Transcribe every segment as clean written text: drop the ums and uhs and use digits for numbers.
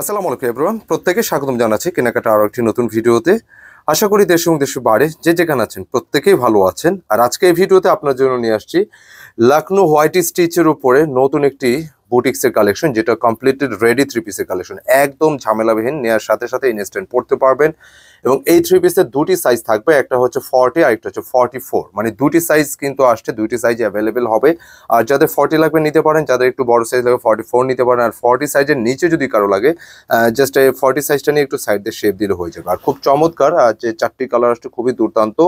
আসসালামু আলাইকুম এভরিওয়ান, প্রত্যেকে স্বাগতম জানাচ্ছি কেনাকাটা আরও একটি নতুন ভিডিওতে। আশা করি দেশ এবং দেশের বাইরে যে যেখানে আছেন প্রত্যেকেই ভালো আছেন। আর আজকে এই ভিডিওতে আপনার জন্য নিয়ে আসছি লাখনৌ হোয়াইট স্টিচের উপরে নতুন একটি বুটিক্সের কালেকশন, যেটা কমপ্লিটেড রেডি থ্রি পিসের কালেকশন। একদম ঝামেলাবিহীন, নেওয়ার সাথে সাথে ইনস্ট্যান্ট পড়তে পারবেন। এবং এই থ্রি পিসের দুটি সাইজ থাকবে, একটা হচ্ছে 40 আর একটা হচ্ছে 44। মানে দুটি সাইজ কিন্তু আসছে, দুটি সাইজ অ্যাভেলেবেল হবে। আর যাদের 40 লাগবে নিতে পারেন, যাদের একটু বড় সাইজ লাগবে 44 নিতে পারেন। আর 40 সাইজের নিচে যদি কারো লাগে জাস্ট এই 40 সাইজটা নিয়ে একটু সাইড দিয়ে শেপ দিলে হয়ে যাবে। আর খুব চমৎকার, যে চারটি কালার আসছে খুবই দুর্দান্ত।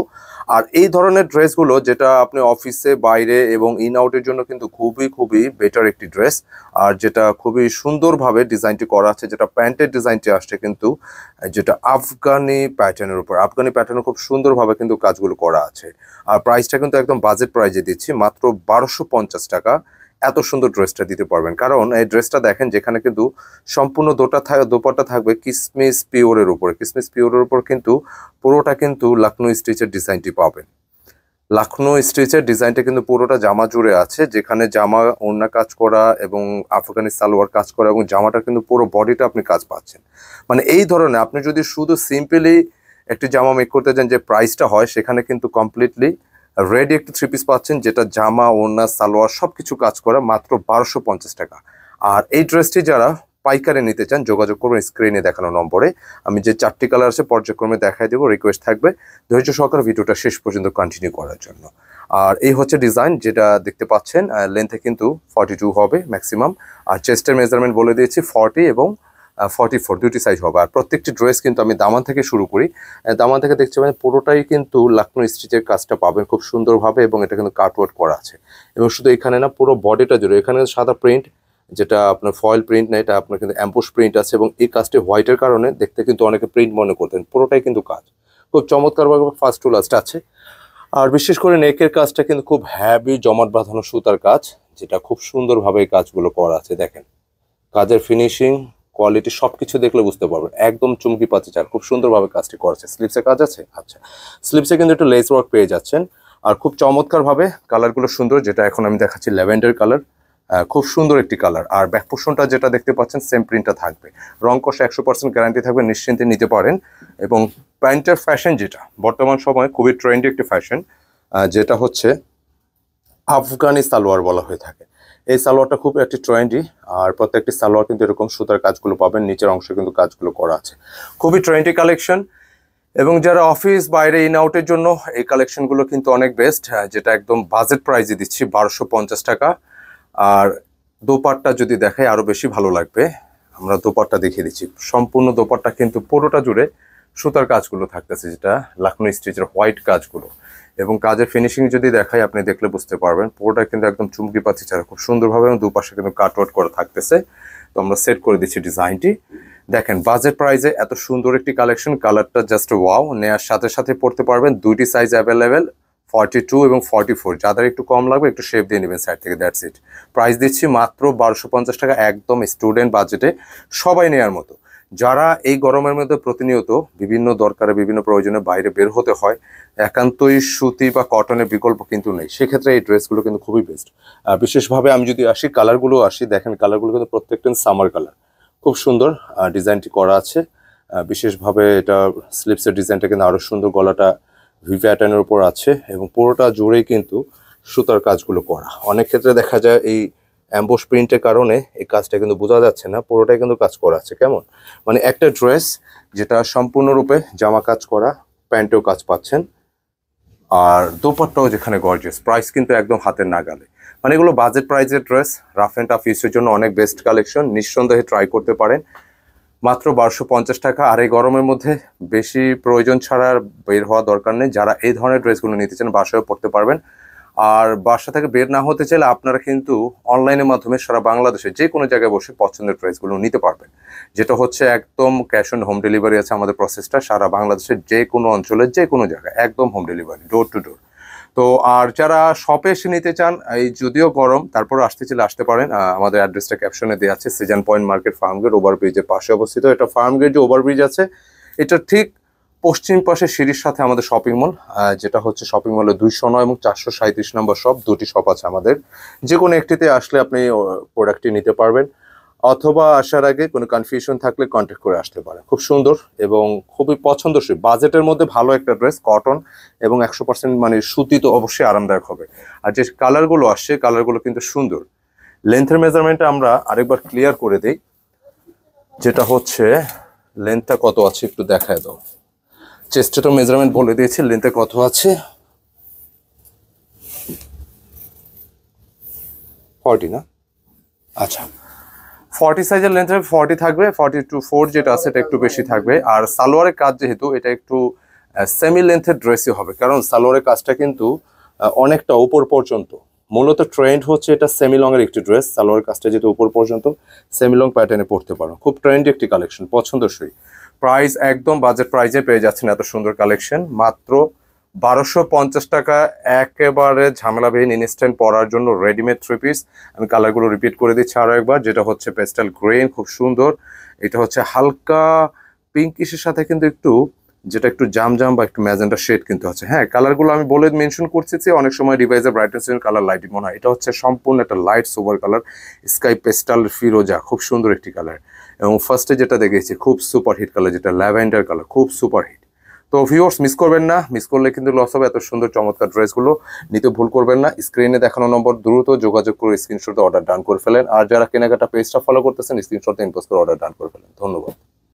আর এই ধরনের ড্রেসগুলো যেটা আপনি অফিসে, বাইরে এবং ইন আউটের জন্য কিন্তু খুবই খুবই বেটার একটি ড্রেস। আর যেটা খুবই সুন্দরভাবে ডিজাইনটি করা আছে, যেটা প্যান্টের ডিজাইনটি আসছে কিন্তু যেটা আফগানি প্যাটার্নের উপর, আফগানি প্যাটার্নে খুব সুন্দরভাবে কিন্তু কাজগুলো করা আছে। আর প্রাইসটা কিন্তু একদম বাজেট প্রাইজে দিচ্ছি, মাত্র 1250 টাকা। এত সুন্দর ড্রেসটা দিতে পারবেন, কারণ এই ড্রেসটা দেখেন যেখানে কিন্তু সম্পূর্ণ দোপাট্টা থাকবে কিসমিস পিওরের উপরে। কিসমিস পিওরের উপর কিন্তু পুরোটা কিন্তু লাখনৌ স্টিচের ডিজাইনটি পাবেন। লাখনৌ স্টিচের ডিজাইনটা কিন্তু পুরোটা জামা জুড়ে আছে, যেখানে জামা ওড়না কাজ করা এবং আফগানি সালোয়ার কাজ করা, এবং জামাটা কিন্তু পুরো বডিটা আপনি কাজ পাচ্ছেন। মানে এই ধরনের আপনি যদি শুধু সিম্পলি একটি জামা মেক করতে চান যে প্রাইসটা হয়, সেখানে কিন্তু কমপ্লিটলি রেডি একটি থ্রি পিস পাচ্ছেন, যেটা জামা ওড়না সালোয়ার সব কিছু কাজ করা, মাত্র 1250 টাকা। আর এই ড্রেসটি যারা পাইকারে নিতে চান যোগাযোগ করবেন স্ক্রিনে দেখানো নম্বরে। আমি যে চারটি কালার আছে পর্যায়ক্রমে দেখাই দেবো, রিকোয়েস্ট থাকবে ধৈর্য সহকারে ভিডিওটা শেষ পর্যন্ত কন্টিনিউ করার জন্য। আর এই হচ্ছে ডিজাইন যেটা দেখতে পাচ্ছেন, লেন্থে কিন্তু 42 হবে ম্যাক্সিমাম। আর চেস্টের মেজারমেন্ট বলে দিয়েছি 40 এবং 44, দুটি সাইজ হবে। আর প্রত্যেকটি ড্রেস কিন্তু আমি দামান থেকে শুরু করি। দামান থেকে দেখতে পাবেন পুরোটাই কিন্তু লাখনৌ স্টিচের কাজটা পাবেন খুব সুন্দরভাবে, এবং এটা কিন্তু কাটওয়ার্ক করা আছে। এবং শুধু এখানে না, পুরো বডিটা জুড়ে এখানে সাদা প্রিন্ট, যেটা আপনার ফয়েল প্রিন্ট না, এটা আপনার কিন্তু অ্যাম্বুশ প্রিন্ট আছে। এবং এই কাজটি হোয়াইটের কারণে দেখতে কিন্তু অনেকে প্রিন্ট মনে করতেন, পুরোটাই কিন্তু কাজ খুব চমৎকারভাবে ফার্স্ট টু লাস্ট আছে। আর বিশেষ করে নেকের কাজটা কিন্তু খুব হ্যাভি জমাট বাঁধানো সুতার কাজ, যেটা খুব সুন্দরভাবে এই কাজগুলো করা আছে। দেখেন কাজের ফিনিশিং, কোয়ালিটি সবকিছু দেখলে বুঝতে পারবেন, একদম চুমকি পাচ্ছে চাল, খুব সুন্দরভাবে কাজটি করেছে। স্লিপসে কাজ আছে, আচ্ছা স্লিপসে কিন্তু একটু লেস ওয়ার্ক পেয়ে যাচ্ছেন। আর খুব চমৎকারভাবে কালারগুলো সুন্দর, যেটা এখন আমি দেখাচ্ছি ল্যাভেন্ডার কালার, খুব সুন্দর একটি কালার। আর ব্যাক পোর্শনটা যেটা দেখতে পাচ্ছেন সেম প্রিন্টটা থাকবে, রং কষা 100% গ্যারান্টি থাকবে, নিশ্চিন্তে নিতে পারেন। এবং প্যান্টের ফ্যাশন যেটা বর্তমান সময়ে খুবই ট্রেন্ডি একটি ফ্যাশন, যেটা হচ্ছে আফগানি সালোয়ার বলা হয়ে থাকে। এই সালোয়ারটা খুব একটি ট্রেন্ডি। আর প্রত্যেকটি সালোয়ার কিন্তু এরকম সুতার কাজগুলো পাবেন, নিচের অংশে কিন্তু কাজগুলো করা আছে, খুবই ট্রেন্ডি কালেকশন। এবং যারা অফিস বাইরে ইন আউটের জন্য এই কালেকশনগুলো কিন্তু অনেক বেস্ট, যেটা একদম বাজেট প্রাইজে দিচ্ছি 1250 টাকা। আর দোপাট্টা যদি দেখাই আরো বেশি ভালো লাগবে, আমরা দোপাট্টা দেখিয়ে দিচ্ছি। সম্পূর্ণ দোপাট্টা কিন্তু পুরোটা জুড়ে সুতার কাজগুলো থাকতেছে, যেটা লাখনৌ স্টিচের হোয়াইট কাজগুলো। এবং কাজের ফিনিশিং যদি দেখাই আপনি দেখলে বুঝতে পারবেন, পুরোটা কিন্তু একদম চুমকি পাচ্ছি ছাড়া খুব সুন্দরভাবে, এবং দুপাশে কিন্তু কাটওয়ার্ক করা থাকতেছে। তো আমরা সেট করে দিচ্ছি ডিজাইনটি। দেখেন বাজেট প্রাইজে এত সুন্দর একটি কালেকশন, কালারটা জাস্ট ওয়াও। নেওয়ার সাথে সাথে পড়তে পারবেন, দুইটি সাইজ অ্যাভেলেবেল 42 এবং 44। যাদের একটু কম লাগবে একটু শেপ দিয়ে নেবেন সাইড থেকে, দ্যাটস ইট। প্রাইস দিচ্ছি মাত্র 1250 টাকা, একদম স্টুডেন্ট বাজেটে সবাই নেওয়ার মতো। যারা এই গরমের মধ্যে প্রতিনিয়ত বিভিন্ন দরকারে বিভিন্ন প্রয়োজনে বাইরে বের হতে হয়, একান্তই সুতি বা কটনের বিকল্প কিন্তু নেই, সেক্ষেত্রে এই ড্রেসগুলো কিন্তু খুবই বেস্ট। বিশেষভাবে আমি যদি আসি কালারগুলো দেখেন কালারগুলো কিন্তু প্রত্যেকটা সামার কালার, খুব সুন্দর ডিজাইনটি করা আছে। বিশেষভাবে এটা স্লিপসের ডিজাইনটা কিন্তু আরও সুন্দর, গলাটা ভি প্যাটার্নের উপর আছে, এবং পুরোটা জুড়েই কিন্তু সুতার কাজগুলো করা। অনেক ক্ষেত্রে দেখা যায় এই অ্যাম্বুশ প্রিন্টের কারণে এই কাজটা কিন্তু বোঝা যাচ্ছে না, পুরোটাই কিন্তু কাজ করা আছে। কেমন মানে একটা ড্রেস যেটা সম্পূর্ণরূপে জামা কাজ করা, প্যান্টেও কাজ পাচ্ছেন, আর দোপাট্টাও যেখানে গর্জিয়াস, প্রাইস কিন্তু একদম হাতের নাগালে। মানে এগুলো বাজেট প্রাইজের ড্রেস, রাফ অ্যান্ড টাফ ইউজের জন্য অনেক বেস্ট কালেকশন, নিঃসন্দেহে ট্রাই করতে পারেন। মাত্র 1250 টাকা। আর এই গরমের মধ্যে বেশি প্রয়োজন ছাড়া বের হওয়া দরকার নেই। যারা এই ধরনের ড্রেসগুলো নিতে চান বাসায়ও পড়তে পারবেন। আর বাসা থেকে বের না হতে চাইলে আপনারা কিন্তু অনলাইনের মাধ্যমে সারা বাংলাদেশে যে কোনো জায়গায় বসে পছন্দের ড্রেসগুলো নিতে পারবেন, যেটা হচ্ছে একদম ক্যাশ অন হোম ডেলিভারি আছে আমাদের প্রসেসটা। সারা বাংলাদেশের যে কোনো অঞ্চলের যে কোনো জায়গায় একদম হোম ডেলিভারি, ডোর টু ডোর। তো আর যারা শপে এসে নিতে চান, এই যদিও গরম তারপর আসতে চাইলে আসতে পারেন। আমাদের অ্যাড্রেসটা ক্যাপশনে দেওয়া আছে, সিজন পয়েন্ট মার্কেট, ফার্মগেট ওভারব্রিজের পাশে অবস্থিত। এটা ফার্মগেট যে ওভারব্রিজ আছে, এটা ঠিক পশ্চিম পাশে সিঁড়ির সাথে আমাদের শপিং মল, যেটা হচ্ছে শপিং মলের 209 এবং 437 নম্বর শপ, দুটি শপ আছে আমাদের। যে কোনো একটিতে আসলে আপনি প্রোডাক্টটি নিতে পারবেন। অথবা আসার আগে কোনো কনফিউশন থাকলে কন্ট্যাক্ট করে আসতে পারে। খুব সুন্দর এবং খুবই পছন্দসই, বাজেটের মধ্যে ভালো একটা ড্রেস, কটন এবং 100% মানে সুতি, তো অবশ্যই আরামদায়ক হবে। আর যে কালারগুলো আসছে কালারগুলো কিন্তু সুন্দর। লেন্থের মেজারমেন্টটা আমরা আরেকবার ক্লিয়ার করে দেই, যেটা হচ্ছে লেন্থটা কত আছে একটু দেখায় দাও। চেস্টে তো মেজারমেন্ট বলে দিয়েছি, লেন্থে কত আছে 40 না? আচ্ছা, 40 সাইজের লেন্থে 40 থাকবে, 42 যেটা আছে এটা একটু বেশি থাকবে। আর সালোয়ারের কাজ যেহেতু এটা একটু সেমি লেন্থের ড্রেসই হবে, কারণ সালোয়ারের কাজটা কিন্তু অনেকটা উপর পর্যন্ত। মূলত ট্রেন্ড হচ্ছে এটা সেমি লং এর একটি ড্রেস, সালোয়ারের কাজটা যেহেতু উপর পর্যন্ত সেমি লং প্যাটার্নে পড়তে পারো। খুব ট্রেন্ডি একটি কালেকশন, পছন্দসই। প্রাইস একদম বাজেট প্রাইজে পেয়ে যাচ্ছেন এত সুন্দর কালেকশন, মাত্র 1250 টাকা। একেবারে ঝামেলাবিহীন ইনস্ট্যান্ট পরার জন্য রেডিমেড 3 পিস। আমি কালারগুলো রিপিট করে দিচ্ছি আরও একবার, যেটা হচ্ছে পেস্টাল গ্রিন, খুব সুন্দর। এটা হচ্ছে হালকা পিঙ্কিশের সাথে কিন্তু একটু, যেটা একটু জাম বা একটু ম্যাজেন্টা শেড কিন্তু আছে। হ্যাঁ, কালারগুলো আমি বলে মেনশন করছি যে অনেক সময় ডিভাইসের ব্রাইটনেস কালার লাইট মনে হয়, এটা হচ্ছে সম্পূর্ণ একটা light sober colour, sky pastel ফিরোজা, খুব সুন্দর একটি কালার। এবং ফার্স্টে যেটা দেখেছি খুব সুপার হিট কালার, যেটা ল্যাভেন্ডার কালার, খুব সুপার হিট। তো ভিউয়ার্স মিস করবেন না, মিস করলে কিন্তু লস হবে। এত সুন্দর চমৎকার ড্রেসগুলো নিতে ভুল করবেন না। স্ক্রিনে দেখানো নম্বর দ্রুত যোগাযোগ করে স্ক্রিনশটে অর্ডার ডান করে ফেলেন। আর যারা কেনাকাটা পেজটা ফলো করতেছেন স্ক্রিনশটে ইনবক্স করে অর্ডার ডান করে ফেলেন। ধন্যবাদ।